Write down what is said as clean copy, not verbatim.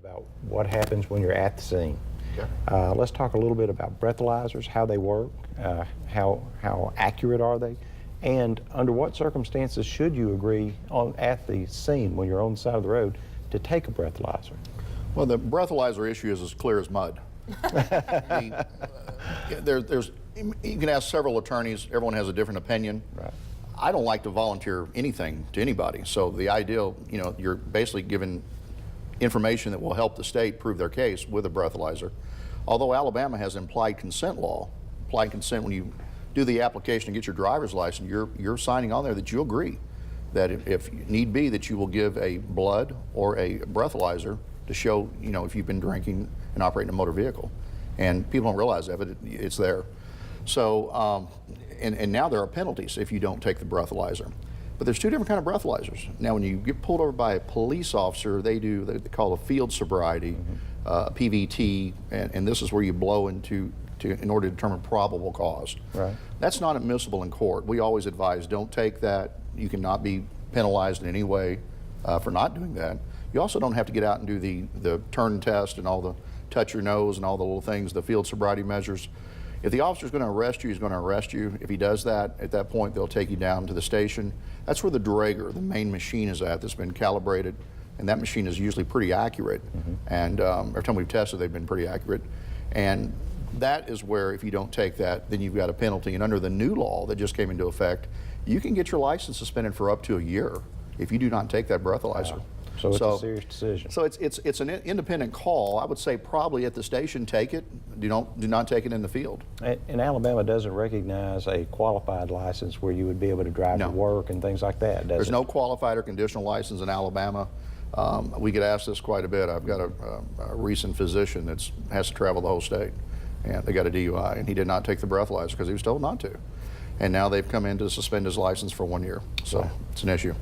about what happens when you're at the scene. Okay. Let's talk a little bit about breathalyzers, how they work, how accurate are they, and under what circumstances should you agree at the scene when you're on the side of the road to take a breathalyzer? Well, the breathalyzer issue is as clear as mud. You can ask several attorneys. Everyone has a different opinion. Right. I don't like to volunteer anything to anybody. So the ideal, you're basically given information that will help the state prove their case with a breathalyzer. Although Alabama has an implied consent law. Implied consent, when you do the application to get your driver's license, you're signing on there that you agree that if need be, that you will give a blood or a breathalyzer to show, if you've been drinking and operating a motor vehicle. And people don't realize that, but it's there. So, and now there are penalties if you don't take the breathalyzer. But there's two different kind of breathalyzers. Now, when you get pulled over by a police officer, they call a field sobriety, PVT, and this is where you blow in order to determine probable cause. Right. That's not admissible in court. We always advise don't take that. You cannot be penalized in any way for not doing that. You also don't have to get out and do the turn test and all the touch your nose and all the little things, the field sobriety measures. If the officer's going to arrest you, he's going to arrest you. If he does that, at that point, they'll take you down to the station. That's where the Drager, the main machine, is at that's been calibrated, and that machine is usually pretty accurate. And every time we've tested, they've been pretty accurate. And that is where, if you don't take that, then you've got a penalty. And under the new law that just came into effect, you can get your license suspended for up to a year if you do not take that breathalyzer. Wow. So it's a serious decision. So it's an independent call. I would say probably at the station, take it. Do not take it in the field. And Alabama doesn't recognize a qualified license where you would be able to drive to work and things like that, does it? There's no qualified or conditional license in Alabama. We get asked this quite a bit. I've got a recent physician that has to travel the whole state, and they got a DUI, and he did not take the breathalyzer because he was told not to. And now they've come in to suspend his license for 1 year. So it's an issue.